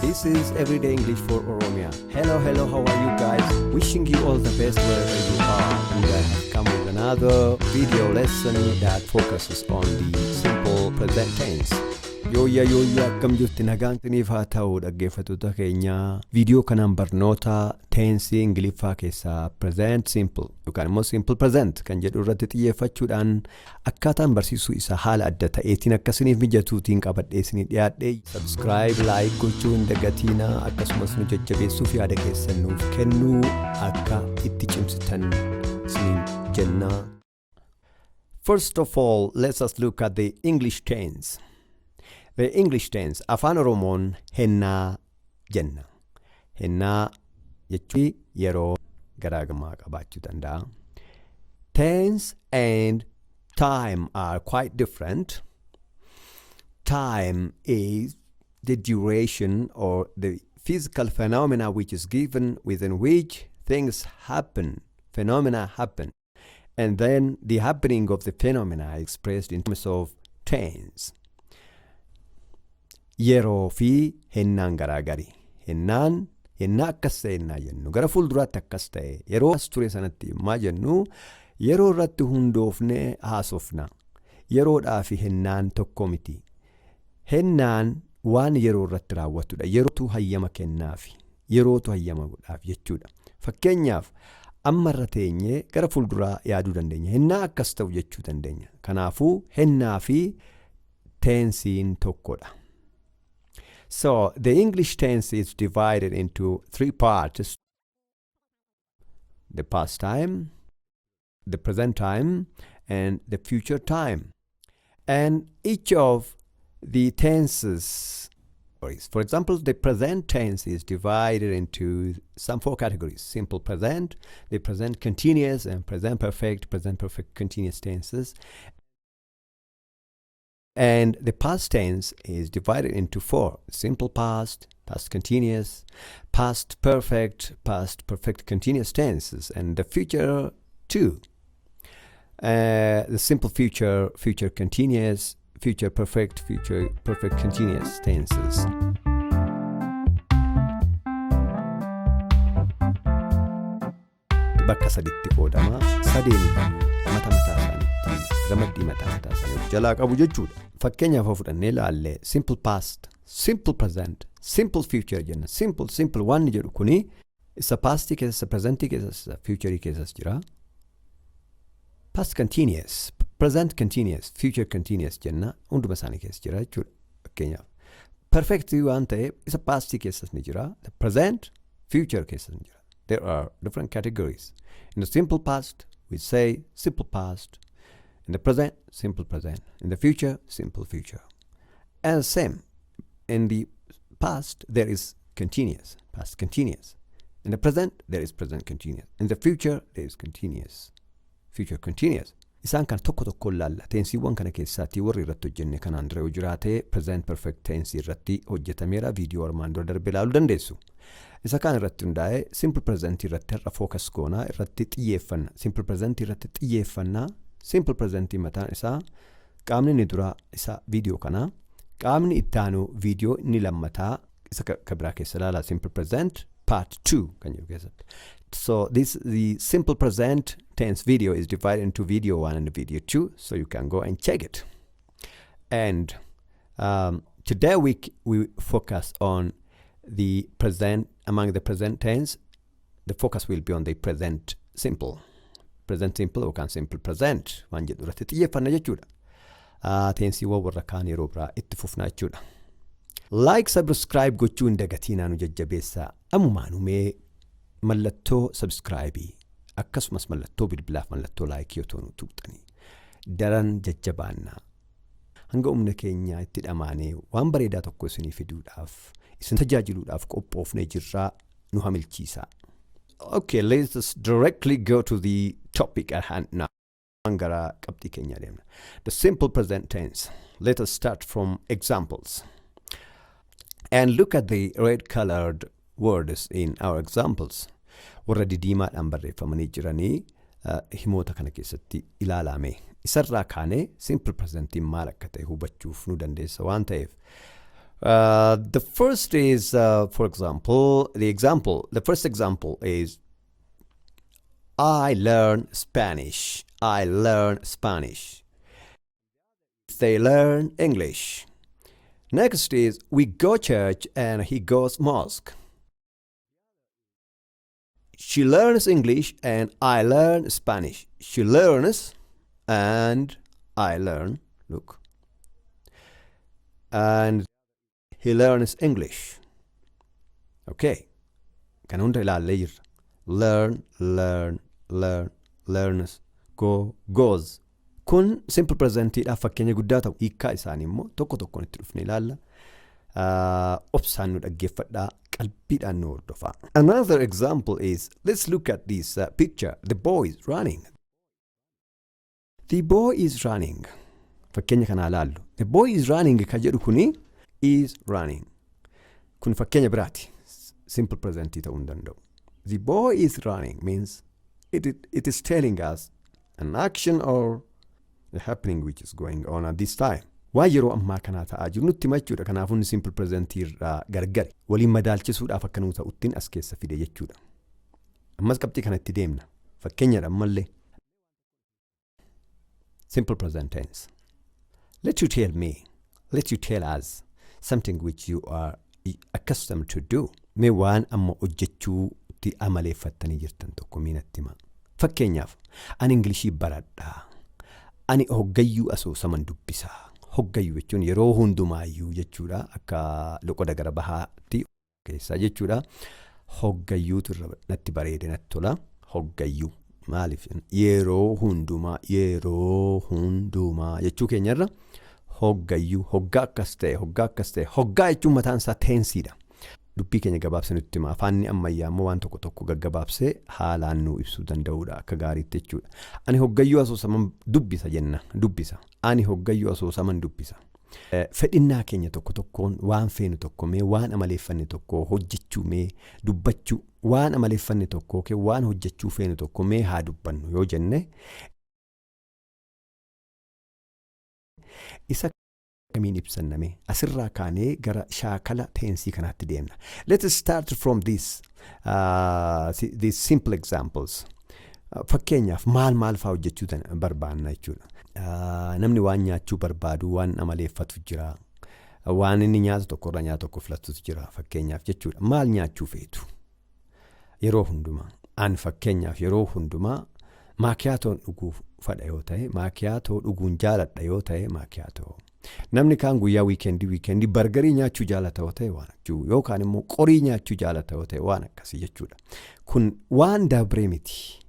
This is Everyday English for Oromia. Hello, how are you guys? Wishing you all the best wherever you are. And I have come with another video lesson that focuses on the simple present tense. Yooyyaa akkam jirti nagaan isiniif haa ta'u dhaggeeffattoota keenya. Viidiyoo kanaan barnoota tensii Ingiliffaa keessaa present simple yookaan immoo simple present kan jedhu irratti xiyyeeffachuudhaan akkaataan barsiisuu isaa haala adda ta'eetiin akkasiniif mijatuutiin qabadhee isinii dhiyaadhe. Subscribe, like gochuu hin dagatinaa, akkasumas nu jajjabeessuuf yaada keessan nuuf kennuu akka itti cimsitan isiniin jenna. First of all, let us look at the English tense. The English tense, Afaan Oromoon hennaa jenna. Hennaa jechuun yeroo garaagarummaa qabaachuu danda'a. Tense and time are quite different. Time is the duration or the physical phenomena which is given within which things happen, phenomena happen. And then the happening of the phenomena is expressed in terms of tense. Yeroo fi hennaan garaagari. Hennaa akkas ta'e hennaa jennu. Gara fuulduraatti akkas ta'e. Yeroo as ture sanatti maa jennu yeroo irratti hundoofne haasofna. Yeroodhaa fi hennaan tokko miti. Hennaan waan yeroo irratti raawwatudha. Yerootu hayyama kennaafi. Yerootu hayyama godhaaf jechuudha. Fakkeenyaaf amma irra teenyee gara fuulduraa yaaduu dandeenya. Hennaa akkas ta'u jechuu dandeenya. Kanaafuu hennaa fi tensiin tokkodha. So, the English tense is divided into three parts. The past time, the present time, and the future time. And each of the tenses, for example, the present tense is divided into some four categories. Simple present, the present continuous, and present perfect continuous tenses. And the past tense is divided into four. Simple past, past continuous, past perfect continuous tenses. And the future too. The simple future, future continuous, future perfect continuous tenses. Bakka saditti qoodama. Sadeen mata isaaniitti ramaddii mataa isaanii jalaa qabu jechuudha. Fakkeenyaaf fudhannee ilaalle simple past, simple present, simple future jenna. Simple waan jedhu kuni isa past keessa, present keessa, future keessa jira. Past continuous, present continuous, future continuous jenna. Hunduma isaanii keessa jira jechuudha. Fakkeenyaaf perfect waan ta'e isa past keessa ni jira. The present, future keessa ni jira. There are different categories. In the simple past, we say simple past. In the present, simple present. In the future, simple future. And same. In the past, there is continuous, past continuous. In the present, there is present continuous. In the future, there is continuous, future continuous. Isaan kan tokko laalla. Tensiiwwan kana keessaatti warri irratti hojjenne kanaan dura yoo jiraate present perfect tense irratti hojjetameera. Viidiyoo armaan dura darbe ilaaluu dandeessu. Isa kaan irratti hundaa'e simple present irratti har'a focus goona irratti xiyyeeffanna. Simple present irratti xiyyeeffanna. Simple present mataan isaa qaamni ni dura isa viidiyoo kana. Qaamni ittaanu viidiyoo ni lammataa isa kabira keessa ilaala. Simple present part 2 kan jedhu keessatti. So the simple present tense video is divided into video 1 and video 2, so you can go and check it. And today we focus on the present. Among the present tense, the focus will be on the present simple. Present simple yookaan simple present waan jedhu irratti xiyyeeffanna jechuudha. Tensiiwwan warra kaan yeroo biraa itti fufna jechuudha. Like, subscribe gochuu hin dagatinaa nu jajjabeessaa. Ammumaanumee mallattoo subscribe akkasumas mallattoo bilbilaaf mallattoo like yoo ta'u tuqxanii daran jajjabaannaa. Hanga humna keenya itti dhamaanee waan bareedaa tokko isinii fiduudhaaf isin tajaajiluudhaaf qophoofnee jirraa nu hamilchiisaa. Okay, let's just directly go to the topic at hand now. The simple present tense. Let us start from examples. And look at the red colored words in our examples. Warra didiimaadhaan barreeffamanii jiranii himoota kana keessatti ilaalame. Isarraa kaanee simple presentiin maal akka ta'e hubachuuf nu dandeessa waan ta'eef The first is, for example, the first example is, I learn Spanish. I learn Spanish. They learn English. Next is, we go church and he goes mosque. She learns English and I learn Spanish. She learns and I learn, look. And he learns English. Okay. Kan hunda ilaallee jirra. Learns, go, goes. Kun simple presentiidhaaf fakkeenya guddaa ta'u. Hiikkaa isaanii immoo tokko tokkoon itti dhufne ilaalla. Obsaan nu dhaggeeffadhaa. Qalbiidhaan nu hordofaa. Another example is, let's look at this picture. The boy is running. The boy is running. Fakkeenya kanaa ilaallu. The boy is running ka jedhu kuni is running. Kun fakkeenya biraati. Simple presentii ta'uu hin danda'u. The boy is running means it is telling us an action or a happening which is going on at this time. Waa yeroo ammaa kanaa ta'aa jiru nutti himachuudha. Kanaafuu inni simple presentii irraa gargari. Waliin madaalchisuudhaaf akka nuu ta'uttiin as keessa fide jechuudha. Ammas qabxii kanatti deemna. Fakkeenyadha ammallee. Simple present tense. Let you tell us something which you are accustomed to do. Mee waan amma hojjechuutti amaleeffattanii jirtan tokko miinatti hima. Fakkeenyaaf, ani Ingilishii baradhaa. Ani hoggayyuu asoosaman dubbisaa. Hoggayyuu jechuun yeroo hundumaayyuu jechuudha. Akka loqoda gara bahaatti keessaa jechuudha. Hoggayyuutu irra natti bareede natti tola. Hoggayyuu maaliif yeroo hundumaa jechuu keenyarra hoggayyuu hoggaa akkas ta'e hoggaa jechuun mataan isaa teensiidha. Dubbii keenya gabaabsee nutti hima. Afaanni ammayyaa immoo waan tokko tokko gaggabaabsee haalaan nu ibsuu danda'uudha akka gaariitti jechuudha. Ani hoggayyuu asoosaman dubbisa jenna. Ani hoggayyuu asoosaman dubbisa. Fedhinnaa keenya tokko tokkoon waan feenu tokko mee waan amaleeffanne tokko hojjechuu mee dubbachuu waan amaleeffanne tokko kee waan hojjechuu feenu tokko mee haa dubbannu yoo jenne isa kamiin ibsanname asirraa kaanee gara shaakala teensii kanaatti deemna. Let's start from these simple examples. Fakkeenyaaf maal faa hojjechuu barbaanna jechuudha. Namni waan nyaachuu barbaadu waan amaleeffatu jira. Waan inni nyaatu tokkorra nyaata tokko filatutu jira fakkeenyaaf jechuudha. Maal nyaachuu feetu? Yeroo hundumaa. Ani fakkeenyaaf yeroo hundumaa maakiyaatoon dhuguuf fadha yoo ta'e, maakiyaatoo dhuguun jaaladha yoo ta'e maakiyaatoo. Namni kaan guyyaa wiikeendii bargarii nyaachuu jaalata yoo ta'e waan akkasii yookaan immoo qorii nyaachuu jaalata yoo ta'e waan akkasii jechuudha. Kun waan dabree miti.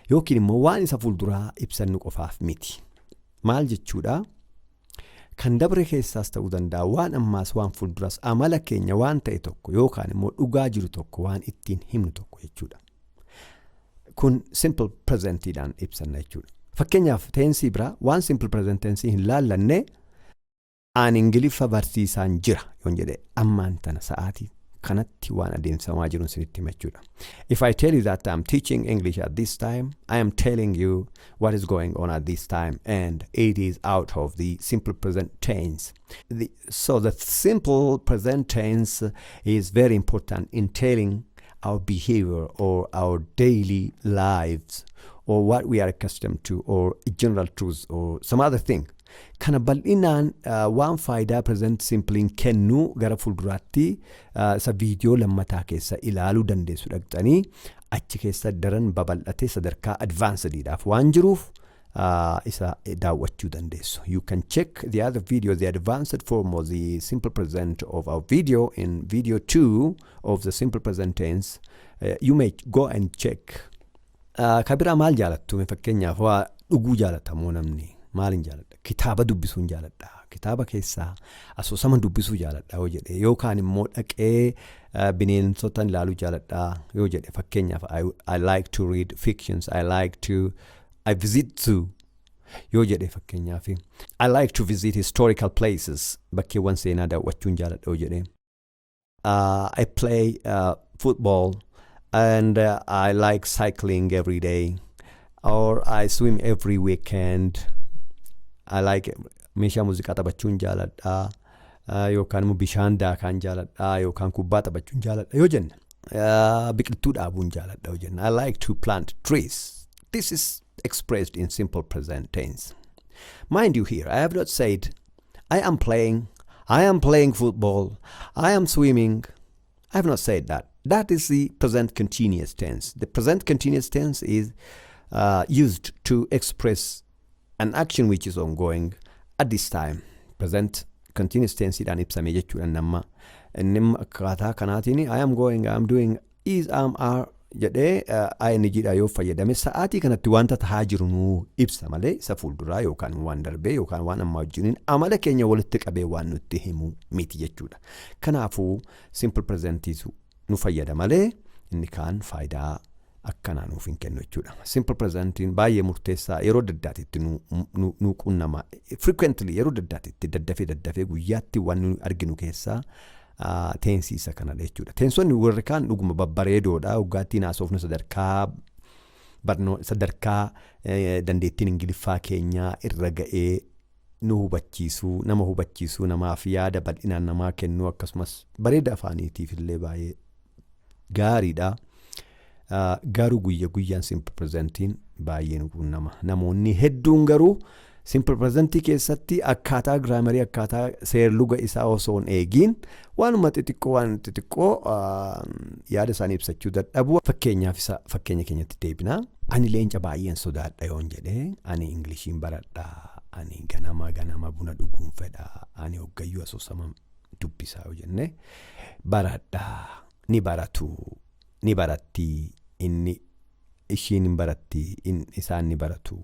Yookiin immoo waan isa fuulduraa ibsannu qofaaf miti. Maal jechuudha? Kan dabre keessaas ta'uu danda'a waan ammaas waan fuulduraas amala keenya waan ta'e tokko yookaan immoo dhugaa jiru tokko waan ittiin himnu tokko jechuudha. Kun simple presentiidhaan ibsanna jechuudha. Fakkeenyaaf teensii biraa waan simple present tensii hin laallanne ani Ingiliffa barsiisaan jira yoon jedhe ammaan tana sa'aatii kanatti waan adeemsamaa jiruun sinitti himachuudha. If I tell you that I'm teaching English at this time, I am telling you what is going on at this time, and it is out of the simple present tense. So the simple present tense is very important in telling our behavior or our daily lives or what we are accustomed to or general truths or some other thing. Kana bal'inaan waan faayidaa present simple kennu gara fuulduraatti isa viidiyoo lammataa keessa ilaaluu dandeessu dhaqxanii achi keessa daran babal'atee sadarkaa advancedidhaaf waan jiruuf isa daawwachuu dandeessu. You can check the other video, the advanced form of the simple present of our video in video 2 of the simple present tense. You may go and check. Kabira maal jaalattu? Fakkeenyaaf waa dhuguu jaalatamoo namni maalin jaaladha? Kitaaba dubbisuun jaaladha. Kitaaba keessaa asoosama dubbisuu jaaladha yoo jedhe yookaan immoo dhaqee bineensota ilaaluu jaaladha yoo jedhe fakkeenyaaf I like to read fictions, I visit zoo yoo jedhe fakkeenyaaf I like to visit historical places, bakkeewwan seenaa daawwachuun jaaladha yoo jedhe I play football and I like cycling every day, or I swim every weekend. I like meeshaa muuziqaa taphachuun jaaladha. yookaan immoo bishaan daakaan jaaladha yookaan kubbaa taphachuun jaaladha yoo jenna. Biqiltuu dhaabuun jaaladha yoo jenna. I like to plant trees. This is expressed in simple present tense. Mind you here, I have not said I am playing football, I am swimming. I have not said that. That is the present continuous tense. The present continuous tense is used to express an action which is ongoing at this time. Present continuous tense idhaan ibsame jechuudha nama. Inni akkaataa kanaatiin I am going, I am doing, is, am, are jedhee INGdha yoo fayyadame sa'aatii kanatti wanta tahaa jiru nuu ibsa malee isa fuulduraa yookaan waan darbee yookaan waan ammaa wajjiniin amala keenya walitti qabee waan nutti himu miti jechuudha. Kanaafuu simple presentiisu nu fayyada malee inni kaan faayidaa akkanaa nuuf hin kennu jechuudha. Simple presentiin baay'ee murteessaa yeroo daddaatitti nu qunnama. Frequently yeroo daddaatitti daddafee guyyaatti waan nu arginu keessaa teensiisa kanadha jechuudha. Teensonni warri kaan dhuguma babbareedoodha. Hoggaattiin haasofnu sadarkaa dandeettiin Ingiliffaa keenyaa irra ga'ee nu hubachiisuu, nama hubachiisuu, namaaf yaada bal'inaan namaa kennuu akkasumas bareeda afaaniitiif illee baay'ee gaariidha. Garuu guyyaan simple presentiin baay'ee nu qunnama. Namoonni hedduun garuu simple presentii keessatti akkaataa graamarii akkaataa seerluga isaa osoo hin eegiin waanuma xixiqqoo yaada isaanii ibsachuu dadhabu. Fakkeenya keenyatti deebinaa. Ani leenca baay'een sodaadha yoon jedhee ani Ingiliishiin baradhaa. Ani ganama buna dhuguun fedhaa. Ani hoggayyuu asoosama dubbisaa yoo jenne baradhaa. Ni baratti inni ishiin hin baratti isaan ni baratu.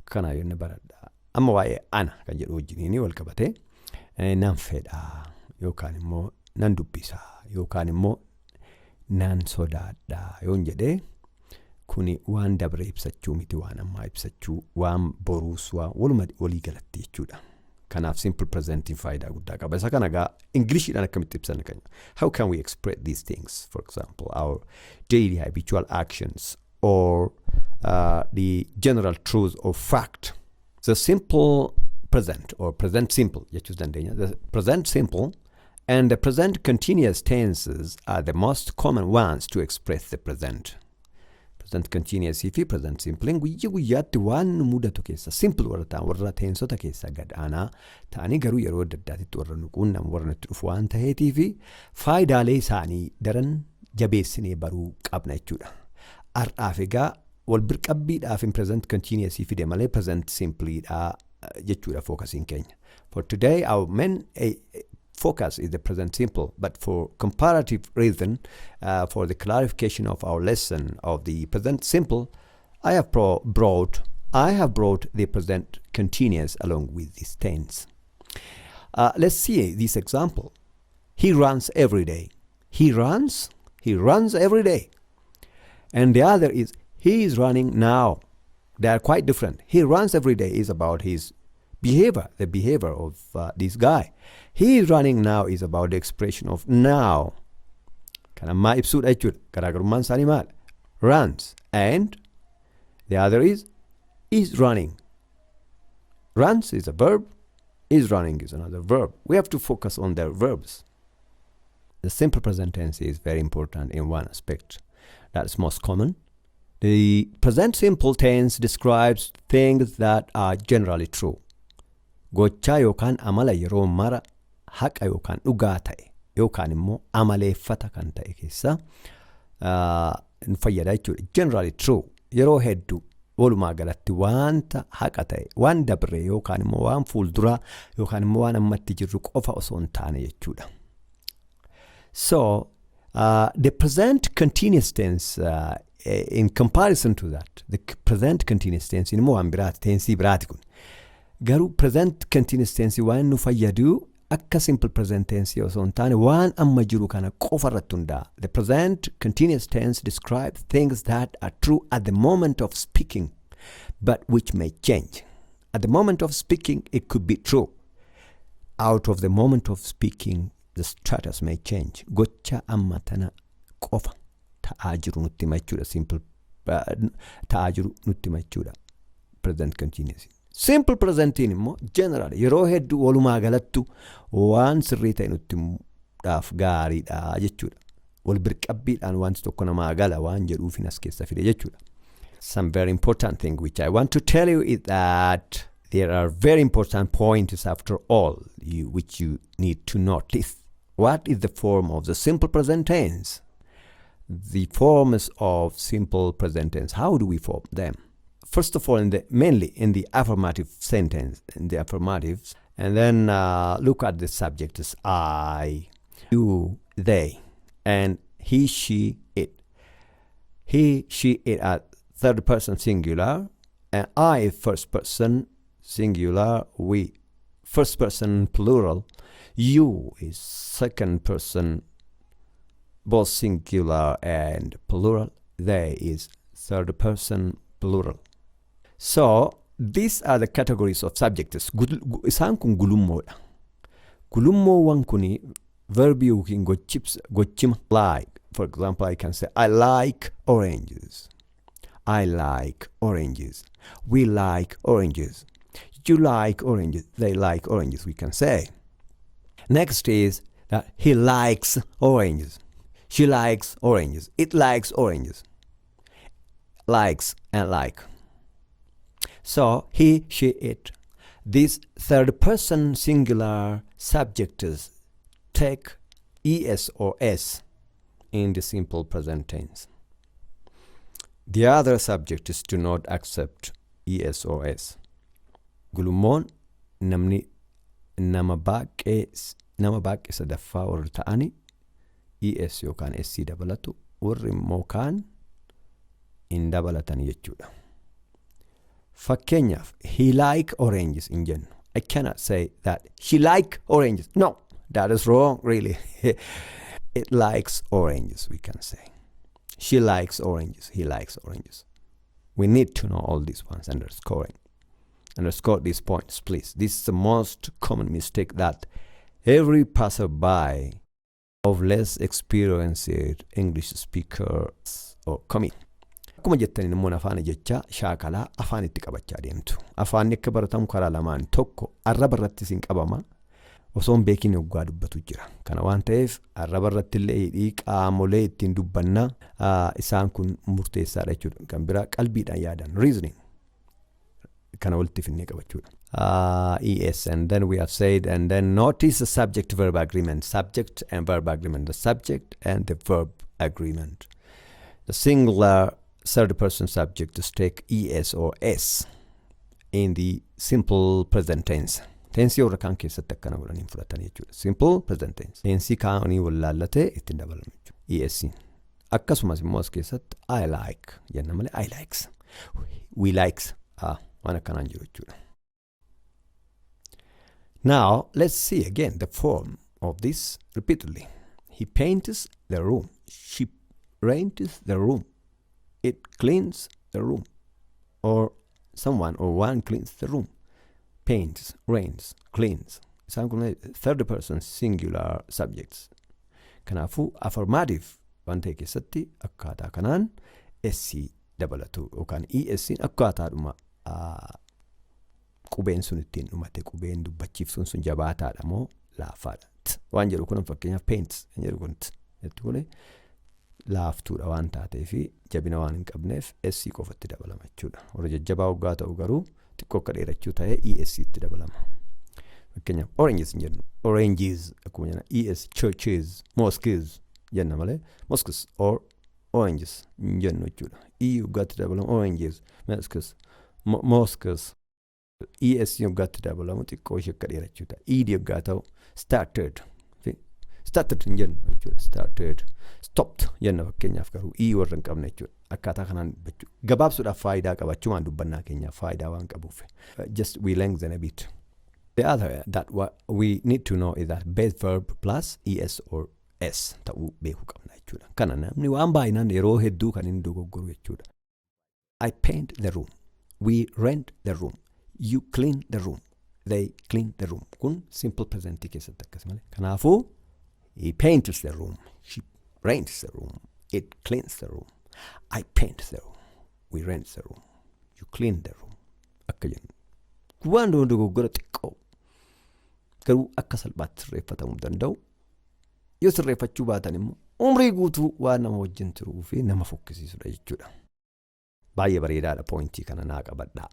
Kana yoon baradhaa. Amma waa'ee ana kan jedhu wajjiniin wal qabatee nan fedhaa yookaan immoo nan dubbisaa yookaan immoo nan sodaadhaa yoon jedhee kuni waan dabre ibsachuu miti waan ammaa ibsachuu waan boruus waan waluma walii galatti jechuudha. Kanaaf simple presenting faayidaa guddaa qaba. Isa kana gaa Ingiliishiidhaan akkamitti ibsan kanya. How can we express these things? For example, our daily habitual actions or the general truth or fact. The simple present or present simple, the present simple and the present continuous tenses are the most common ones to express the present. Present continuous fi present simple guyyaatti waan mudatu keessa simple warra teensota keessa gad aanaa ta'anii garuu yeroo daddaatitti warra nuquunnamu warra nutti dhufu waan ta'eetii fi faayidaalee isaanii daran jabeessinee baruu qabna jechuudha. Har'aaf egaa wal birqabbiidhaaf in present continuous fide malee present simply jechuudha focusing keenya. For today our main focus is the present simple, but for comparative reason, for the clarification of our lesson of the present simple, I have brought the present continuous along with this tense. Let's see this example. He runs every day. He runs every day. And the other is he is running now. They are quite different. He runs every day is about his behavior, the behavior of this guy. He is running now is about the expression of now. Kan ammaa ibsuudha jechuudha. Garaagarummaan isaanii maal? Runs. And the other is running. Runs is a verb. Is running is another verb. We have to focus on their verbs. The simple present tense is very important in one aspect. That's most common. The present simple tense describes things that are generally true. Gochaa yookaan amala yeroo mara haqa yookaan dhugaa ta'e yookaan immoo amaleeffata kan ta'e keessa fayyada jechuudha. Generally true yeroo hedduu walumaa galatti wanta haqa ta'e waan dabre yookaan immoo waan fuulduraa yookaan immoo waan ammatti jirru qofa osoo hin taane jechuudha. So the present continuous tense in comparison to that, the present continuous tense immoo waan biraati tensii biraati kun. Garuu present continuous tense waan nu fayyadu akka simple present tense osoo hin taane waan amma jiru kana qofa irratti hundaa'a. The present continuous tense describes things that are true at the moment of speaking, but which may change. At the moment of speaking, it could be true. Out of the moment of speaking, the status may change. Gocha amma tana qofa ta'aa jiru nutti himachuudha. Simple ta'aa jiru nutti himachuudha. Present continuous. Simple presentiin immoo general yeroo hedduu walumaa galattu waan sirrii ta'e nutti dhaaf gaariidha jechuudha. Wal birqabbiidhaan wanti tokko namaa gala waan jedhuufin as keessa fide jechuudha. Some very important thing which I want to tell you is that there are very important points after all which you need to notice. What is the form of the simple present tense? The forms of simple present tense, how do we form them? First of all, mainly in the affirmative sentence, in the affirmatives, and then look at the subjects: I, you, they, and he, she, it. He, she, it are third person singular, and I is first person singular, we first person plural, you is second person both singular and plural, they is third person plural. So these are the categories of subjects. Isaan kun gulummoodha. Gulummoowwan kuni verb yookiin gochima. Like, for example, I can say I like oranges. I like oranges. We like oranges. You like oranges. They like oranges, we can say. Next is that he likes oranges. She likes oranges. It likes oranges. Likes and like. So he, she, it. These third person singular subjects take es or s in the simple present tense. The other subjects do not accept es or s. Gulummoon namni nama baaqee sadaffaa warri ta'ani es yookaan sc dabalatu, warri immoo kaan hin dabalatan jechuudha. Fakkeenyaaf he like oranges in jennu. I cannot say that she like oranges. No, that is wrong really. It likes oranges, we can say. She likes oranges. He likes oranges. We need to know all these ones, underscoring. Underscore these points, please. This is the most common mistake that every passerby of less experienced English speakers or commit. Akkuma jettaniin immoo afaan jecha shaakalaa afaan itti qabachaa deemtu. Afaan akka baratamu karaa lamaan, tokko arraba irratti sin qabama. Osoo hin beekin yoggaa dubbatu jira. Kana waan ta'eef arraba irratti illee hidhii qaamolee ittiin dubbanna isaan kun murteessaadha jechuudha. Kan biraa qalbiidhaan yaadan, reasoning. Kana walitti finnee qabachuudha. Es, and then we have said, and then notice the subject verb agreement. Subject and verb agreement. The subject and the verb agreement. The singular third person subjects take es or s in the simple present tense. Tensi warra kaan keessatti akkana godhanii fudhatan jechuudha. Simple present tense. Tensi kaanii wallaallatee ittiin dabalamu jechuudha. Es. Akkasumas immoo as keessatti I like jenna malee I likes. We likes. Waan akkanaan jiru jechuudha. Now, let's see again the form of this repeatedly. He paints the room. She rents the room. It cleans the room. Or someone or one cleans the room. Paints, rents, cleans. Isaan kun third person singular subjects. Kanaafuu affirmative waan ta'e keessatti akkaataa kanaan SC dabalatu yookaan ESC akkaataadhuma qubeen sun ittiin dhumate, qubeen dubbachiifsuun sun jabaataadha moo laafaadha. Waan jedhu kun fakkeenyaaf paints kan jedhu kun jettu kun laaftuudha waan taatee fi jabina waan hin qabneef SC qofatti dabalama jechuudha. Warra jajjabaa waggaa ta'u garuu xiqqoo akka dheerachuu ta'ee ESC itti dabalama. Fakkeenyaaf oranges hin jennu. Oranges akkuma jenna ES churches, mosques jenna malee mosques or oranges hin jennu jechuudha. Waggaatti dabalamu oranges, mosques. ESC waggaatti dabalamu xiqqoo ishee akka dheerachuu ta'a. ED waggaa ta'u started. Started hin jennu jechuudha. Started. Stopped jenna fakkeenyaaf garuu warra hin qabne jechuudha. Akkaataa kanaan dubbachuu. Gabaabsuudhaaf faayidaa qabachumaan dubbannaa keenyaaf faayidaa waan qabuuf. Just we lengthen a bit. The other that what we need to know is that base verb plus ES or S ta'uu beekuu qabna jechuudha. Kana namni waan baay'inaan yeroo hedduu kan inni dogoggoru jechuudha. I paint the room. We rent the room. You clean the room. They clean the room. Kun simple present keessatti akkasuma. Kanaafuu he paints the room. She rents the room. It cleans the room. I paint the room. We rent the room. You clean the room. Akka jennu. waan dogoggora xiqqoo garuu akka salphaatti sirreeffatamuu danda'u. Yoo sirreeffachuu baatan immoo umrii guutuu waan nama wajjin turuu fi nama fokkisiisudha jechuudha. Baay'ee bareedaadha poointii kana naa qabadhaa.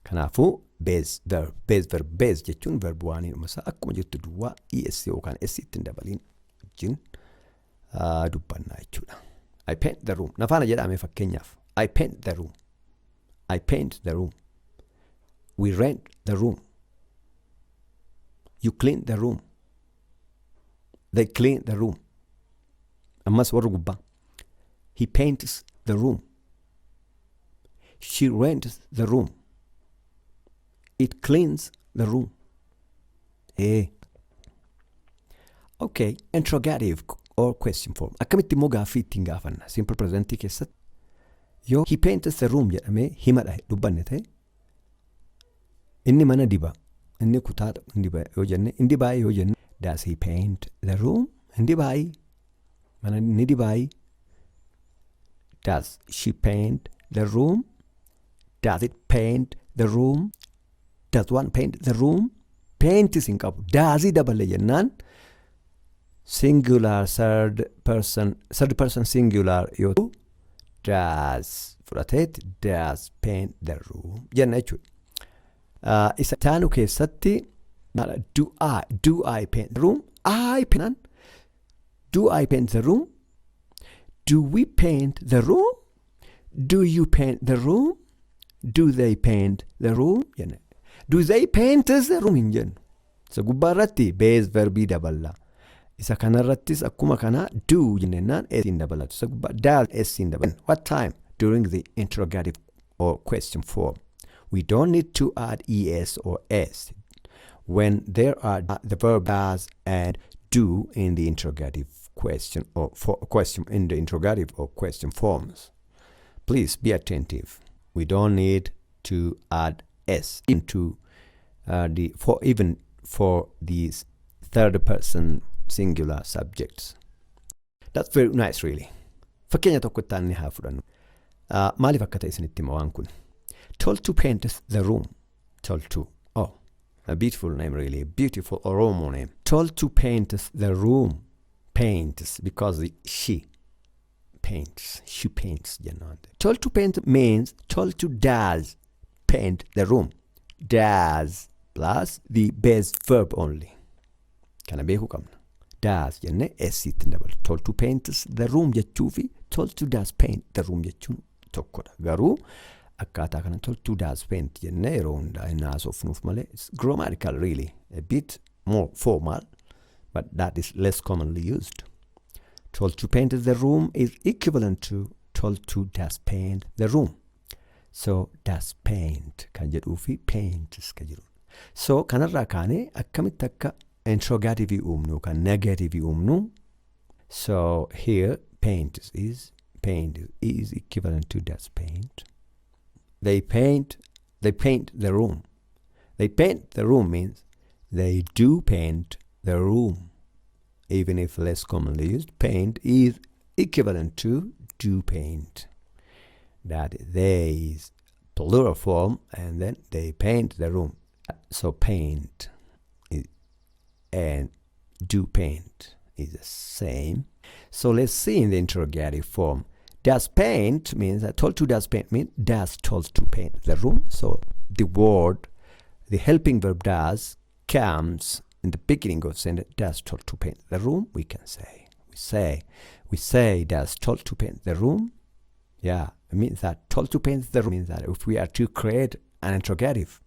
Kanaafuu base jechuun verb waanii dhumasaa akkuma jirtu duwwaa es yookaan s ittiin dabaliin wajjin dubbannaa jechuudha. I paint the room. Nafaana jedhame fakkeenyaaf. I paint the room. I paint the room. We rent the room. You clean the room. They clean the room. Ammas warra gubbaa. He paints the room. She rents the room. It cleans the room. Okay, interrogative or question form. Akkamitti immoo gaaffii ittiin gaafanna. Simple present keessatti yoo he paints the room jedhamee himadha dubbanne ta'e inni mana diba, inni kutaa diba yoo jenne, inni baay'ee yoo jenne does he paint the room? Inni baay'ee mana inni dibaayee. Does she paint the room? Does it paint the room? Does one paint the room? Paint isin qabu. Does dabale jennaan singular third person singular yoo ta'u does fudhateet does paint the room jenna jechuudha. Isa taanu keessatti do I paint the room? Do I paint the room? Do we paint the room? Do you paint the room? Do they paint the room? jenna. Do they paint the room hin jennu. Isa gubbaa irratti base verbii daballa. Isa kanarrattis akkuma kana do jennaan s hin dabalatu. Isa gubbaa does s hin dabalatu. What time? During the interrogative or question form. We don't need to add es or s when there are the verb does and do in the interrogative question or question in the interrogative or question forms. Please be attentive. We don't need to add s into even for these third person singular subjects. That's very nice really. Fakkeenya tokko itti aanee haa fudhannu. Maaliif akka ta'e isinitti hima waan kun. Told to paint the room. Told to. Oh, a beautiful name really. A beautiful Oromo name. Told to paint the room. Paints because she paints. She paints jennaan. Told to paint means told to does paint the room. Does plus the base verb only. Kana beekuu qabna. Does jenne s ittiin dabalu. Told to paint the room jechuu fi told to does paint the room jechuun tokkodha. Garuu akkaataa kana told to does paint jenne yeroo hundaa hin haasofnuuf malee it's grammatical really. A bit more formal but that is less commonly used. Told to paint the room is equivalent to told to does paint the room. So does paint kan jedhuu fi paints kan jedhu. So kanarraa kaanee akkamitti akka interrogative uumnu kan negative uumnu. So here paint is equivalent to does paint. They paint the room. They paint the room means they do paint the room. Even if less commonly used, paint is equivalent to do paint. That they is plural form and then they paint the room. So paint and do paint is the same. So let's see in the interrogative form. Does paint means that told to does paint means does told to paint the room. So the helping verb does comes in the beginning of sentence. Does told to paint the room. We can say we say does told to paint the room. Yeah, it means that told to paint the room means that if we are to create an interrogative,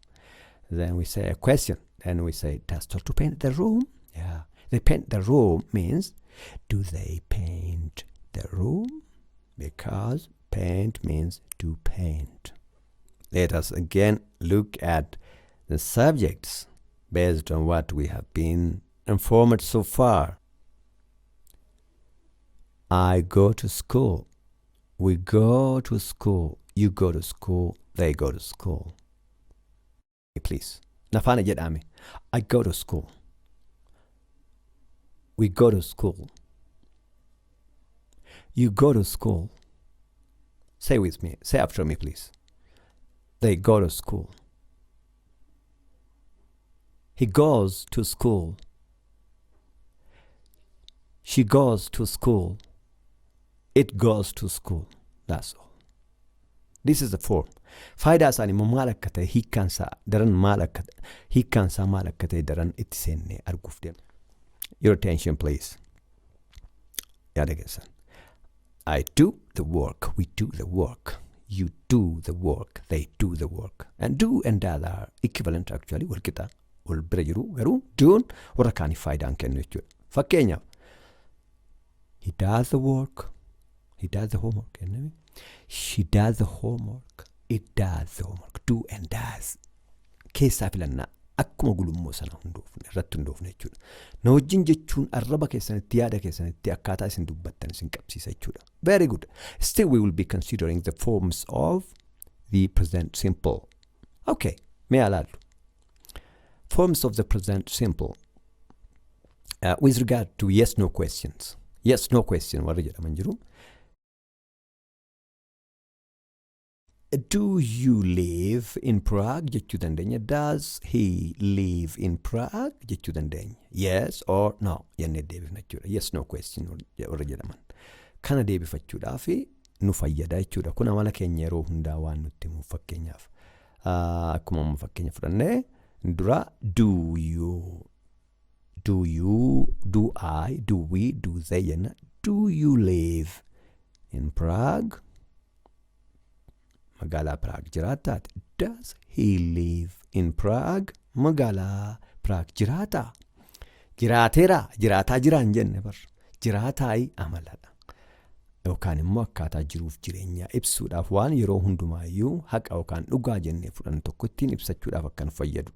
then we say a question. Then we say does told to paint the room. Yeah, they paint the room means do they paint the room? Because paint means to paint. Let us again look at the subjects based on what we have been informed so far. I go to school. We go to school. You go to school. They go to school. Please. Nafaana jedhame. I go to school. We go to school. You go to school. Say with me. Say after me, please. They go to school. He goes to school. She goes to school. It goes to school. That's all. This is the form. Faayidaa isaanii immoo maal akka ta'e hiikkaansaa daran maal akka ta'e daran itti seennee arguuf deema. Your attention please. Yaada keessan. I do the work. We do the work. You do the work. They do the work. And do and that are equivalent actually. Wal qixa. Wal bira jiru garuu doon warra kaaniif faayidaan kennu jechuudha. Fakkeenyaaf. He does the work. He does the homework. She does the homework. It does the homework. Do and does. Keessaa filannaa akkuma gulummoo sana irratti hundoofne jechuudha. Na wajjin jechuun arraba keessanitti yaada keessanitti akkaataa isin dubbattan isin qabsiisa jechuudha. Very good. Still we will be considering the forms of the present simple. Okay. Mee alaallu. Forms of the present simple. With regard to yes no questions. Yes no question warra jedhaman jiru. Do you live in Prague? jechuu dandeenya. Does he live in Prague? jechuu dandeenya. Yes or no jennee deebifna jechuudha. Yes no question warra jedhaman. Kana deebifachuudhaaf nu fayyada jechuudha. Kun amala keenya yeroo hundaa waan nutti himuuf fakkeenyaaf. Akkuma amma fakkeenya fudhannee dura do you, do I, do we, do they jenna. Do you live in Prague? Magaalaa Prague jiraataati. Does he live in Prague? Magaalaa Prague jiraata. Jiraateera. Jiraataa jiraan jenne bar. Jiraataayi amaladha. Yookaan immoo akkaataa jiruuf jireenyaa ibsuudhaaf waan yeroo hundumaayyuu haqa yookaan dhugaa jennee fudhan tokko ittiin ibsachuudhaaf akkan fayyadu.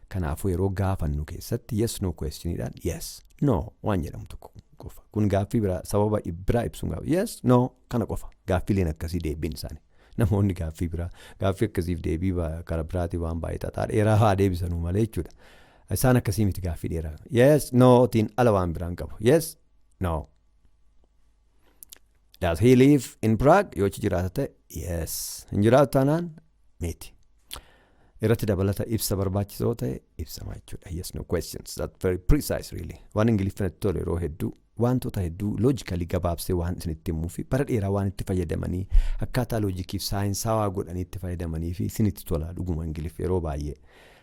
Kanaafuu yeroo gaafannu keessatti yes no questioniidhaan yes no waan jedhamu tokko qofa. Kun gaaffii biraa sababa biraa ibsuun gaafa yes no kana qofa. Gaaffiileen akkasii deebiin isaanii. Namoonni gaaffii biraa gaaffii akkasiif deebii karaa biraatii waan baay'ee xaxaa dheeraa haa deebisanuu malee jechuudha. Isaan akkasii miti gaaffii dheeraa. Yes no tiin ala waan biraan qabu. Yes no. Does he live in Prague? Yoo jiraata ta'e yes. Hin jiraatu taanaan miti. Irratti dabalata ibsa barbaachisoo ta'e ibsamaa jechuudha. Yes no questions. That's very precise really. Waan Ingiliffatti tolu yeroo hedduu wantoota hedduu loojikali gabaabsee waan isinitti himuu fi bara dheeraa waan itti fayyadamanii akkaataa loojikiif saayinsaawaa godhanii itti fayyadamanii fi isinitti tola dhuguma Ingiliff yeroo baay'ee.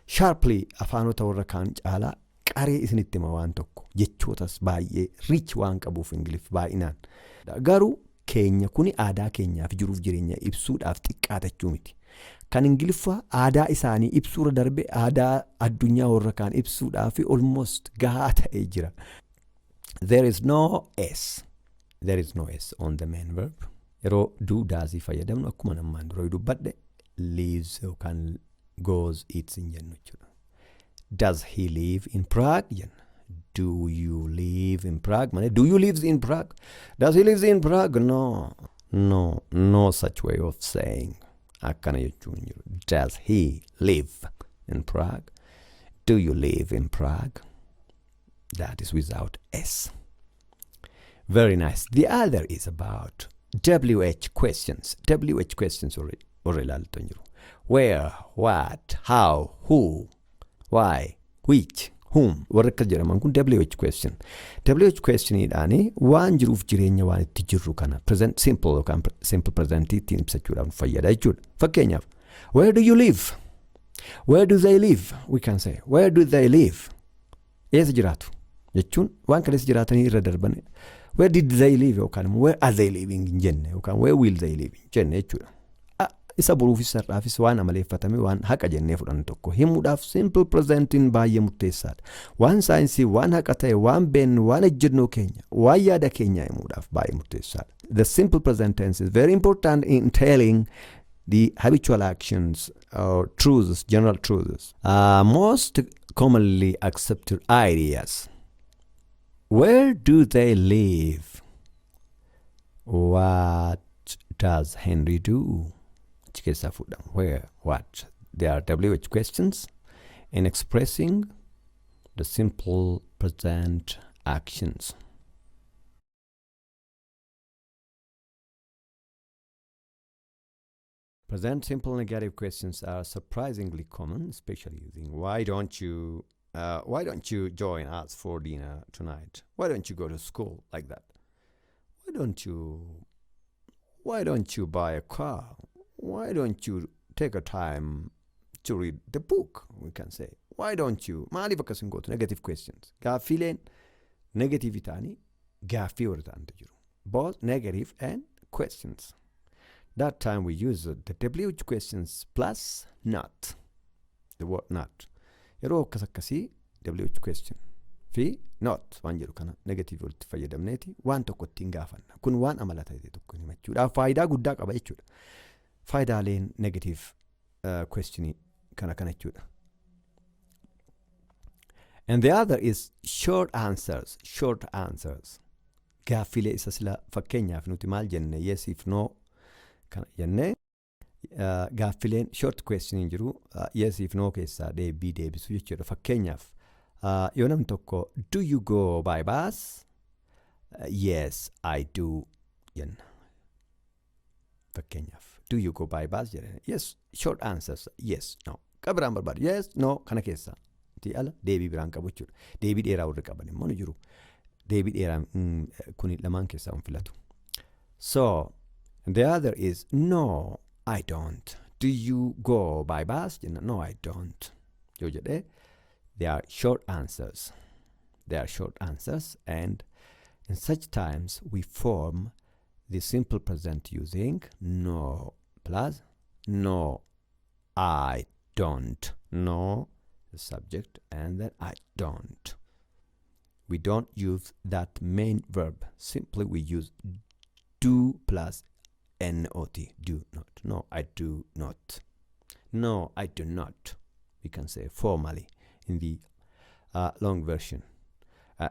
Sharply afaanota warra kaan caalaa qaree isinitti hima waan tokko jechootas baay'ee rich waan qabuuf Ingiliff baay'inaan. Garuu keenya kuni aadaa keenyaaf jiruuf jireenya ibsuudhaaf xiqqaatachuu miti. Kan Ingiliffaa aadaa isaanii ibsuura darbe aadaa addunyaa warra kaan ibsuudhaaf almost gahaa ta'ee jira. There is no S. There is no S on the main verb. Yeroo do does fayyadamnu akkuma namaan dura dubbadhe lives yookaan goes eats hin jennu jechuudha. Does he live in Prague? jenna. Do you live in Prague? Mane, do you live in Prague? Does he live in Prague? No. No such way of saying. Akkana jechuun jiru. Does he live in Prague? Do you live in Prague? That is without S. Very nice. The other is about WH questions. WH questions already ilaaltu jiru. Where, what, how, who, why, which, whom. Warra akka jedhaman kun WH question. WH questioniidhaani waan jiruuf jireenya waan itti jirru kana present simple yookaan simple present ittiin ibsachuudhaaf fayyada jechuudha. Fakkeenyaaf, where do you live? Where do they live? We can say, where do they live? Eessa jiraatu? Jechuun waan kaleessa jiraatanii irra darban. Where did they live? Yookaan where are they living in jenne yookaan where will they live in jenne jechuudha. Isa boruufis sarraafis waan amaleeffatame waan haqa jennee fudhan tokko himuudhaaf simple presentiin baay'ee murteessaadha. Waan saayinsii waan haqa ta'e waan beennu waan ejjennoo keenya waan yaada keenya himuudhaaf baay'ee murteessaadha. The simple present tense is very important in telling the habitual actions or truths, general truths. Most commonly accepted ideas. Where do they live? What does Henry do? Where, what? They are WH questions in expressing the simple present actions. Present simple negative questions are surprisingly common, especially using why don't you join us for dinner tonight? Why don't you go to school? Like that. Why don't you buy a car? Why don't you take a time to read the book? We can say. Why don't you? Maaliif akkas hin gootu? Negative questions. Gaaffileen negative ta'anii gaaffii warra ta'antu jiru. Both negative and questions. That time we use the WH questions plus not. The word not. Yeroo akkas akkasii WH question fi not waan jedhu kana negative walitti fayyadamneeti waan tokko ittiin gaafanna. Kun waan amala ta'e tokko himachuudhaaf faayidaa guddaa qaba jechuudha. Faayidaaleen negative questionii kana jechuudha. And the other is short answers. Short answers. Gaaffilee isa sila fakkeenyaaf nuti maal jenne yes if no kana jenne gaaffileen short questioning jiru yes if no keessaa deebii deebisu jechuudha. Fakkeenyaaf yoo namni tokko do you go by bus? Yes I do jenna. Fakkeenyaaf do you go by bus jedhani. Yes short answers yes no. Qabiraan barbaadu yes no kana keessaa ti ala deebii biraan qabu jechuudha. Deebii dheeraa warri qaban immoo ni jiru. Deebii dheeraan kuni lamaan keessaa filatu. So the other is no I don't. Do you go by bus? No I don't. Yoo jedhee they are short answers. They are short answers, and in such times we form the simple present using no plus no I don't. No the subject and then I don't. We don't use that main verb. Simply we use do plus not. Do not. No, I do not. No, I do not. We can say formally in the long version.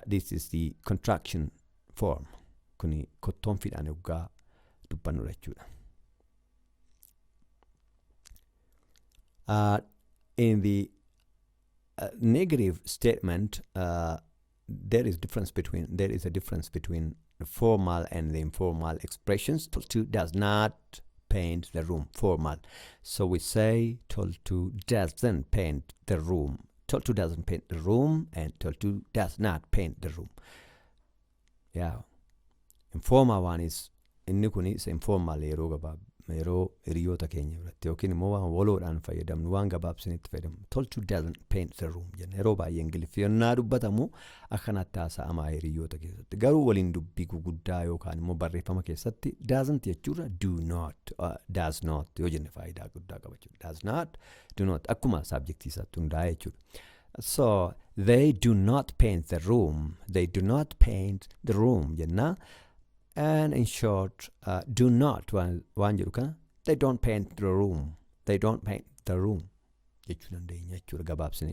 This is the contraction form. Kuni kottoon fidhaan yoggaa dubbannu jechuudha. In the negative statement, there is a difference between the formal and the informal expressions. Told to does not paint the room. Formal. So we say told to doesn't paint the room. Told to doesn't paint the room, and told to does not paint the room. Yeah. Informal one is inni kun is informal yeroo hiriyoota keenya biratti yookiin immoo waan waloodhaan fayyadamnu waan gabaabsinitti fayyadamnu. Told to doesn't paint the room jenna. Yeroo baay'ee ingiliffannaa dubbatamu akkanatti haasa'amaa hiriyoota keessatti. Garuu waliin dubbii guguddaa yookaan immoo barreeffama keessatti doesn't jechuudha do not, does not yoo jenne faayidaa guddaa qaba jechuudha. Does not, do not akkuma subject isaatti hundaa'e jechuudha. So they do not paint the room. They do not paint the room jenna. And in short, do not waan jedhu kana they don't paint the room. They don't paint the room jechuu dandeenya jechuudha gabaabsine.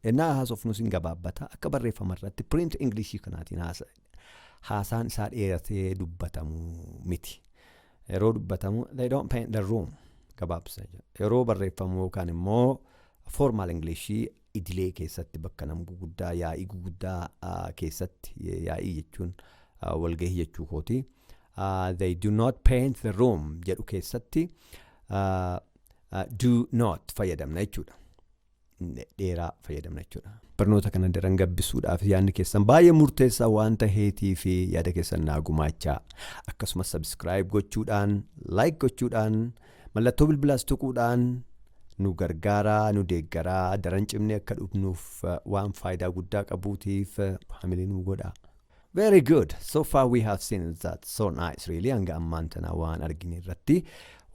Innaa haasofnu sin gabaabbata akka barreeffama irratti print English kanaatiin haasaan isaa dheeratee dubbatamu miti. Yeroo dubbatamu they don't paint the room gabaabsa. Yeroo barreeffamu yookaan immoo formal English idilee keessatti bakka nam guguddaa yaa'ii guguddaa keessatti yaa'ii jechuun walgahii jechuu kooti. They do not paint the room jedhu keessatti do not fayyadamna jechuudha. Dheeraa fayyadamna jechuudha. Barnoota kana daran gabbisuudhaaf yaadni keessan baay'ee murteessaa waan ta'eetii fi yaada keessan naa gumaachaa. Akkasumas subscribe gochuudhaan, like gochuudhaan, mallattoo bilbilaas tuquudhaan nu gargaaraa, nu deeggaraa, daran cimnee akka dhufnuuf waan faayidaa guddaa qabuutiif hamilee nu godhaa. Very good. So far we have seen that so nice really. Hanga ammaan tana waan argine irratti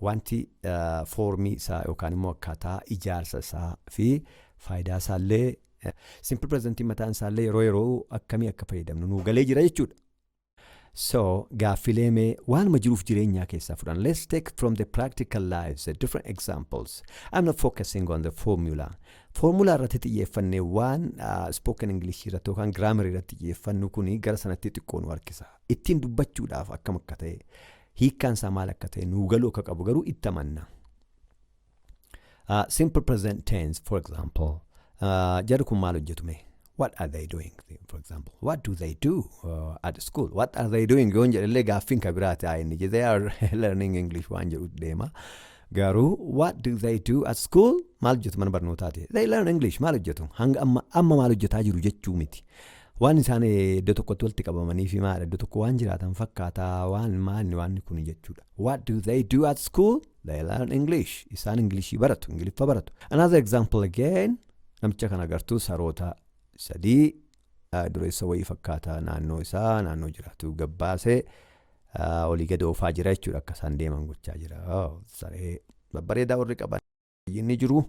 wanti formii isaa yookaan immoo akkaataa ijaarsa isaa fi faayidaa isaallee simple present mataan isaallee yeroo akkamii akka fayyadamnu nu galee jira jechuudha. So gaaffilee mee waanuma jiruuf jireenyaa keessaa fudhan. Let's take from the practical lives different examples. I'm not focusing on the formula. Formula irratti xiyyeeffannee waan spoken English irratti yookaan grammar irratti xiyyeeffannu kuni gara sanatti xiqqoo nu harkisa. Ittiin dubbachuudhaaf akkam akka ta'e hiikkaan isaa maal akka ta'e nu galuu akka qabu garuu itti amanna. Simple present tense for example. Jarri kun maal hojjetume? What are they doing? For example, what do they do at school? What are they doing? They are learning English. Garuu what do they do at school? Maal hojjetu mana barnootaati. They learn English. Maal hojjetu? Hanga amma maal hojjetaa jiru jechuu miti. Waan isaan iddoo tokkotti walitti qabamanii fi maal iddoo tokko waan jiraatan fakkaataa waan kun jechuudha. What do they do at school? They learn English. Isaan Englishii baratu. Ingiliffa baratu. Another example again. Namicha kan agartu saroota sadii dureessa wayii fakkaataa naannoo jiraatu gabbaasee olii gad oofaa jira jechuudha akka isaan deeman gochaa jira. Saree babbareedaa warri qaban inni jiru.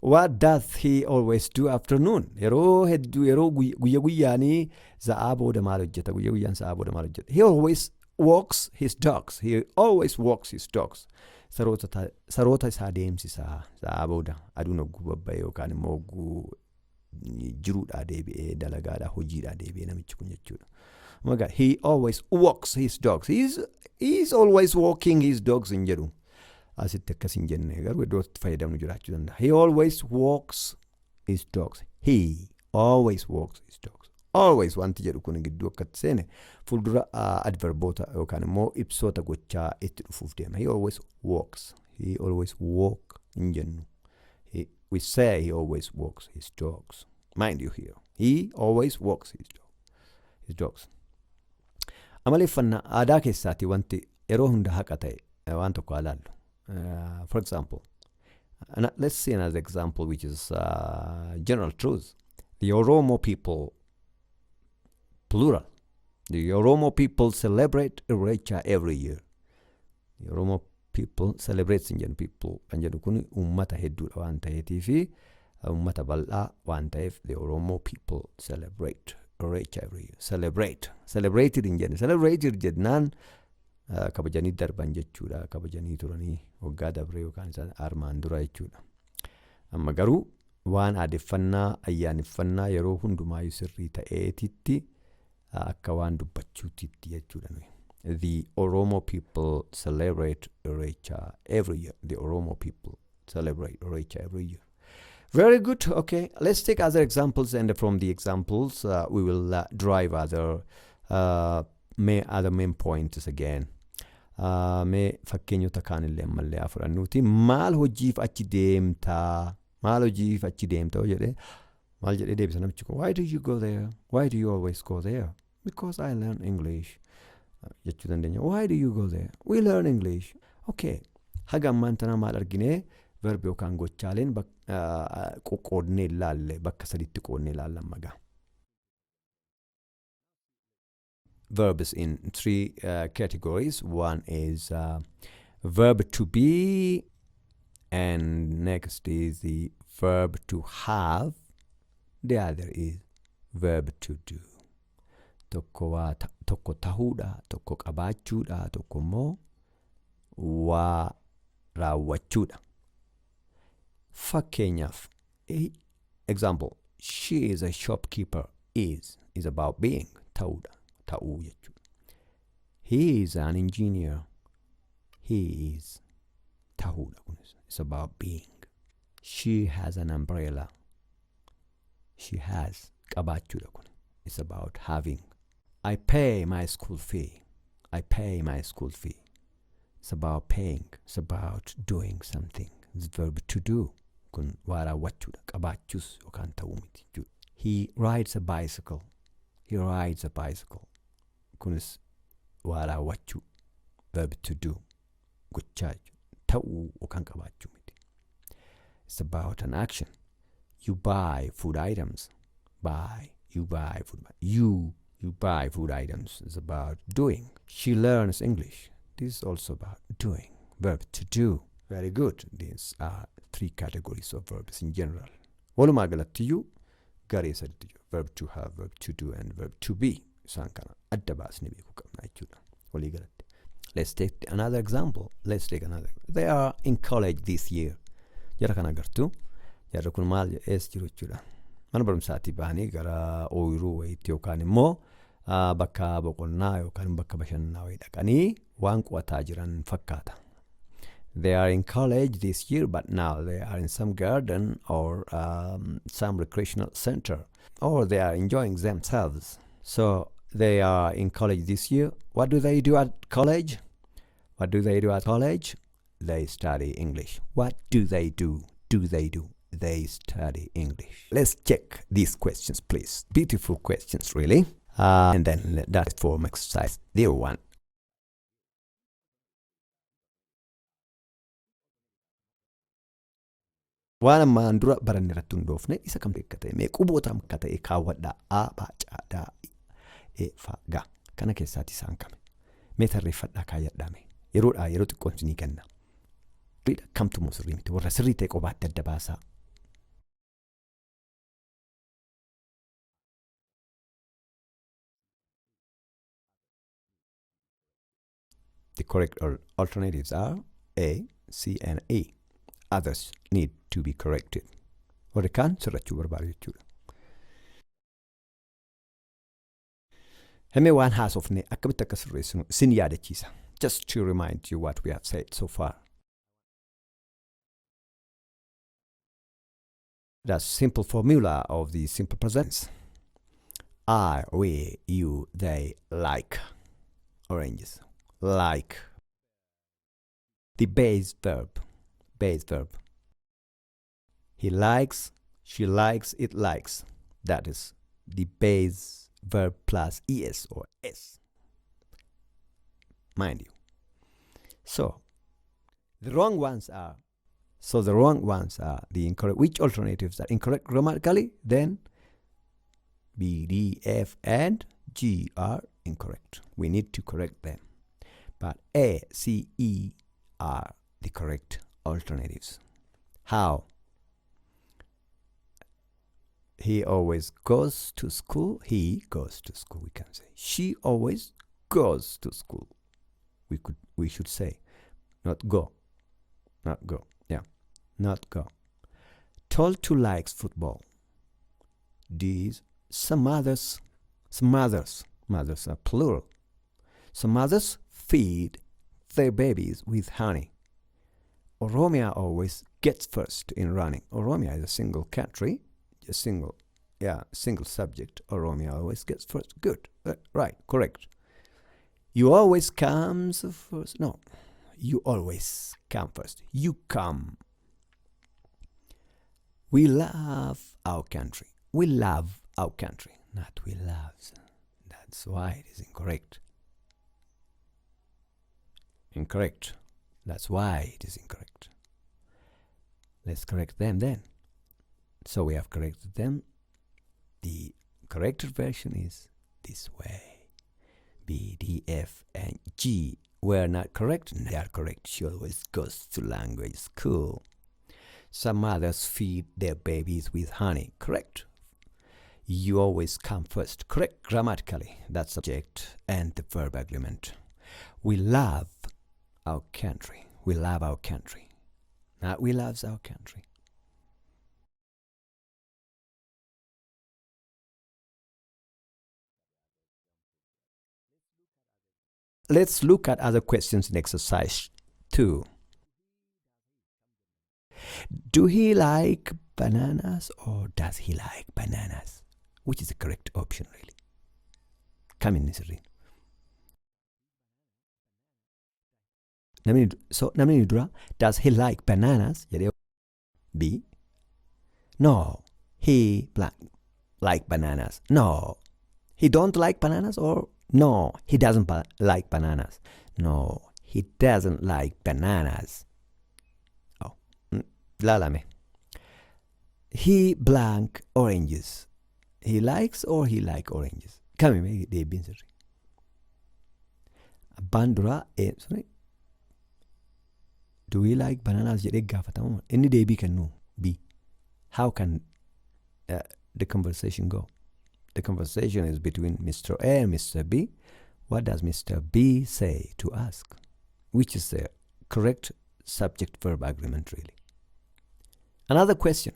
What does he always do afternoon? Yeroo guyyaanii sa'aa booda maal hojjeta? Guyyaan sa'aa booda maal hojjeta? He always walks his dogs. He always walks his dogs. Saroota isaa deemsisaa sa'aa booda aduun hogguu babba'ee yookaan immoo hogguu jiruudhaa deebi'ee dalagaadhaa hojiidhaa deebi'ee namichi kun jechuudha. Oh my God, he always walks his dogs. He's always walking his dogs hin jedhu. Asitti akkas hin jenne garuu iddootti fayyadamnu jiraachuu danda'a. He always walks his dogs. He always walks his dogs. Always wanti jedhu kun gidduu akkatti seene fuuldura adverboota yookaan immoo ibsoota gochaa itti dhufuuf deema. He always walks. He always walk hin jennu. We say he always walks his dogs. Mind you here. He always walks his dogs. Amaleeffannaa aadaa keessaati wanti yeroo hunda haqa ta'e waan tokko ilaallu. For example, let's see another example which is general truth. The Oromo people, plural. The Oromo people celebrate Irrecha every year. The Oromo people celebrate people. Kan jedhu kun uummata hedduudha waan ta'eetii fi uummata bal'aa waan ta'eef the Oromo people celebrate Irrecha every year. Celebrated hin jenne. Celebrated jennaan kabajanii darban jechuudha. Kabajanii turanii waggaa dabree yookaan isaan armaan dura jechuudha. Amma garuu waan aadeffannaa ayyaaneffannaa yeroo hundumaa sirrii ta'eetitti akka waan dubbachuutitti jechuudha. The Oromo people celebrate Irrecha every year. The Oromo people celebrate Irrecha every year. Very good. Okay, let's take other examples, and from the examples we will drive other main points again. Mee fakkeenyota kaanillee ammallee afrannuuti. Maal hojiif achi deemtaa jedhee maal jedhee deebisa namichi kun. Why do you go there? Why do you always go there? Because I learn English. Jechuu dandeenya. Why do you go there? We learn English. Okay. Haga ammaan tanaa maal arginee verbi yookaan gochaaleen qoqqoodnee ilaalle bakka sadiitti qoodnee ilaallan magaa. Verbs in three categories. One is verb to be, and next is the verb to have. The other is verb to do. Tokko tahuudha, tokko qabaachuudha, tokko immoo waa raawwachuudha. Fakkeenyaaf, example, she is a shopkeeper. Is about being. Tahuudha. Ta'uu jechuudha. He is an engineer. He is. Tahuudha kunis. It's about being. She has an umbrella. She has. Qabaachuudha kun. It's about having. I pay my school fee. I pay my school fee. It's about paying. It's about doing something. It's verb to do. Kun waa raawwachuudha. Qabaachus yookaan ta'uu miti jechuudha. He rides a bicycle. He rides a bicycle. Kunis waa raawwachuu. Verb to do. Gochaa ta'uu yookaan qabaachuu miti. It's about an action. You buy food items. You buy food items. It's about doing. She learns English. This is also about doing. Verb to do. Very good. These are three categories of verbs in general. Walumaa galatti garee sadiitu jiru. Verb to have, verb to do, and verb to be. Isaan kana adda baasnee beekuu qabna jechuudha. Walii galatti. Let's take another example. They are in college this year. Jara kana agartu. Jarri kun maal ees jiru jechuudha. Mana barumsaatii bahanii gara ooyiruu wayiitti yookaan immoo bakka boqonnaa yookaan bakka bashannanaa wayii dhaqanii waan qo'ataa jiran fakkaata. They are in college this year, but now they are in some garden or some recreational center, or they are enjoying themselves. So they are in college this year. What do they do at college? they study English. What do they do? They study English. Let's check these questions, please. Beautiful questions, really. And then that's form exercise 01. Waan ammaan dura baranne irratti hundoofne isa kam akka ta'e mee quboota akka ta'e kaawwadhaa a ba ca da e fa ga kana keessaati isaan kame mee tarreeffadhaa kaayyadhaame yeroodhaa yeroo xiqqoon sinii kenna kamtu moo sirrii miti warra sirrii ta'e qophaa adda baasaa. The correct alternatives are A, C, and E. Others need to be corrected. Warri kaan sirrachuu barbaadu jechuudha. Himee waan haasofne akkamitti akka sirreessinu sin yaadachiisa. Just to remind you what we have said so far. The simple formula of the simple presents. I, we, you, they like oranges. Like. The base verb. He likes, she likes, it likes. That is the base verb plus es or s. Mind you. So the wrong ones are the incorrect. Which alternatives are incorrect grammatically? Then B, D, F, and G are incorrect. We need to correct them. But A, C, E are the correct alternatives. How? He always goes to school. He goes to school, we can say. She always goes to school. We should say not go. Yeah. Not go. Told to likes football. These some mothers are plural. Some mothers feed their babies with honey. Oromia always gets first in running. Oromia is a single country, a single subject. Oromia always gets first. Good. Right, correct. You always comes first. No, you always come first. You come. We love our country. We love our country, not we loves. That's why it is incorrect. Incorrect. That's why it is incorrect. Let's correct them then. So we have corrected them. The corrected version is this way. B, D, F, and G were not correct. They are correct. She always goes to language school. Some mothers feed their babies with honey. Correct. You always come first. Correct grammatically. That's subject and the verb agreement. We love our country. We love our country. Not we loves our country. Let's look at other questions in exercise 2. Do he like bananas or does he like bananas? Which is the correct option, really? Come in, Nisri. Namni dura, does he like bananas? B. No, he like bananas. No, he don't like bananas, or no, he doesn't like bananas. No, he doesn't like bananas. Oh, lalame. He blank oranges. He likes or he like oranges. Come in, they've been sorry. Bandura, sorry. Do we like bananas? Any day can know. B. How can the conversation go? The conversation is between Mr. A and Mr. B. What does Mr. B say to ask? Which is the correct subject-verb agreement, really. Another question.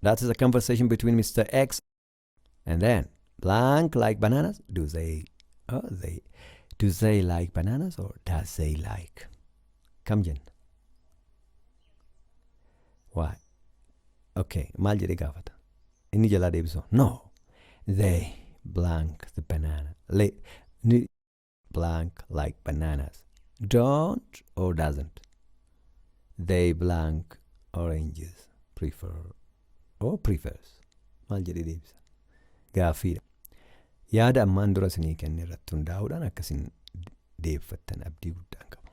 That is a conversation between Mr. X and then blank like bananas. Do they like bananas or does they like? Come in. Why? Okay, mal jedhe gaafata. Inni jalaa deebisu. No. They blank the banana. Blank like bananas. Don't or doesn't. they blank oranges prefer or prefers. Maal jedhee deebisa? Gaaffiidha. Yaada ammaan dura isinii kenne irratti hundaa'uudhaan akkasiin deebfattan abdii guddaan qaba.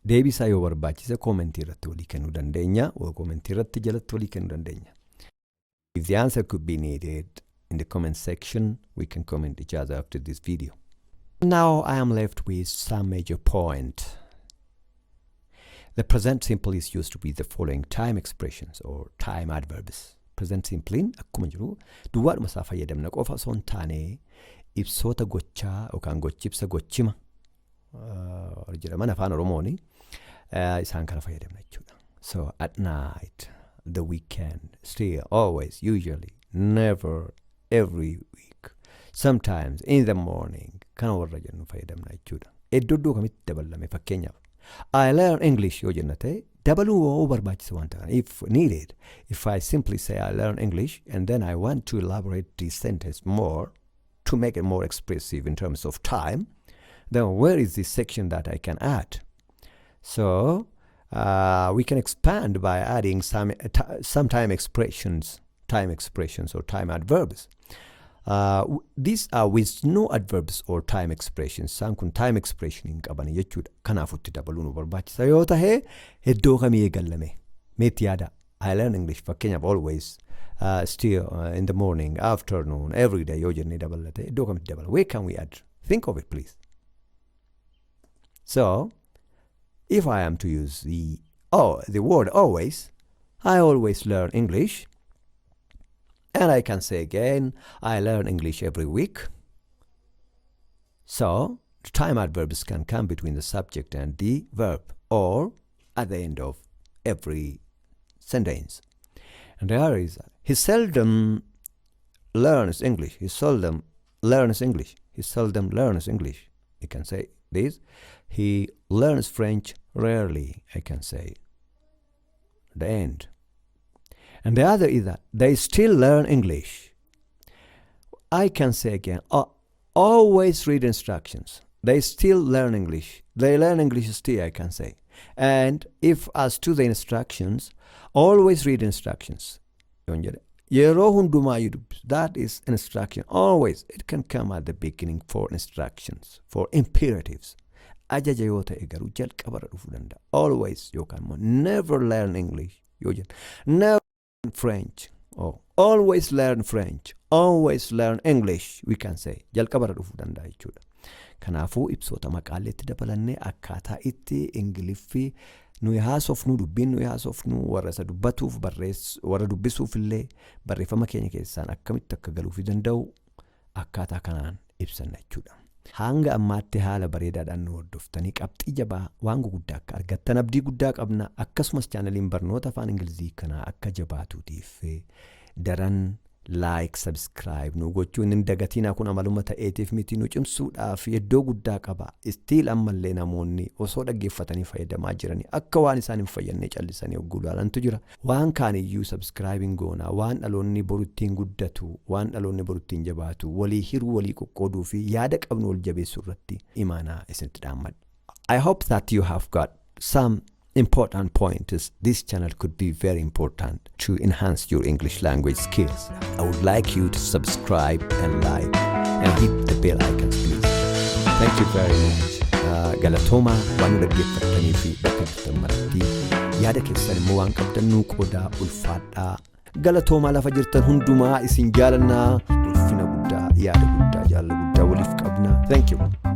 Deebisaa yoo barbaachise koomentii irratti walii kennuu dandeenya. Koomentii irratti jalatti walii kennuu dandeenya. If the answer could be needed in the comment section, we can comment each other after this video. Now I am left with some major point. The present simple is used with the following time expressions or time adverbs. Present simple akkuma jiru duwwaadhuma isaa fayyadamna qofa osoo hin taane ibsoota gochaa yookaan gochibsa gochima jedhaman afaan Oromooni isaan kana fayyadamna jechuudha. So at night, the weekend, still, always, usually, never, every week, sometimes, in the morning kana warra jennu fayyadamna jechuudha. Iddoo kamitti dabalame fakkeenyaaf I learn English yoo jenna ta'e dabaluu yoo barbaachisa waan ta'an if needed. If I simply say I learn English and then I want to elaborate the sentence more to make it more expressive in terms of time, then where is the section that I can add? So we can expand by adding some time expressions or time adverbs. These are with no adverbs or time expressions. Isaan kun time expression hin qaban jechuudha. Kanaafutti dabaluu nu barbaachisa yoo ta'e iddoo kamii eegallame meetti yaada. I learn English fakkeenyaaf always, still, in the morning, afternoon, every day yoo jennee dabalate iddoo kamitti dabala. Where can we add? Think of it, please. So if I am to use the word always, I always learn English. And I can say again, I learn English every week. So the time adverbs can come between the subject and the verb or at the end of every sentence. And there is, he seldom learns English. He seldom learns English. He seldom learns English. You can say this. He learns French rarely. I can say the end. And the other is that they still learn English. I can say again, always read instructions. They still learn English. They learn English still, I can say. And if as to the instructions, always read instructions. Yeroo hundumaa you do, that is instruction. Always. It can come at the beginning for instructions, for imperatives. Ajaja yoo ta'e garuu jalqabarra dhufuu danda'a. Always yookaan immoo never learn English yoo jenna. Never learn French. Always learn French. Always learn English. We can say jalqabarra dhufuu danda'a jechuudha. Kanaafuu ibsoota maqaaleetti dabalannee akkaataa itti Ingiliffii nuyi haasofnu dubbiin nuyi haasofnu warra isa dubbatuuf warra dubbisuuf illee barreeffama keenya keessaan akkamitti akka galuufi danda'u akkaataa kanaan ibsanna jechuudha. Hanga ammaatti haala bareedaadhaan nu hordoftanii qabxii jabaa waan guguddaa akka argattan abdii guddaa qabna. Akkasumas chaanaliin barnoota afaan Ingilizii kanaa akka jabaatuutiif daran like, subscribe nu gochuun hin dagatinaa. Kun amaluma ta'eetiif miti nu cimsuudhaaf iddoo guddaa qaba. Still ammallee namoonni osoo dhaggeeffatanii fayyadamaa jiranii akka waan isaan hin fayyadne callisanii oggulaalantu jira. Waan kaaniyyuu subscribing goona, waan dhaloonni boruttiin guddatu, waan dhaloonni boruttiin jabaatu, walii hiruu walii qoqqooduu fi yaada qabnu wal jabeessuu irratti imaanaa isinitti dhaammadha. I hope that you have got some important point is this channel could be very important to enhance your English language skills. I would like you to subscribe and like and hit the bell icons, please. Thank you very much. Galatoma waan dhaggeeffatanii fi bakka jirtan maratti yaada keessan immoo waan qabdan nu qoodaa ulfaadhaa. Galatoma lafa jirtan hundumaa isin jaalannaa ulfina guddaa yaada guddaa jaalala guddaa waliif qabna. Thank you.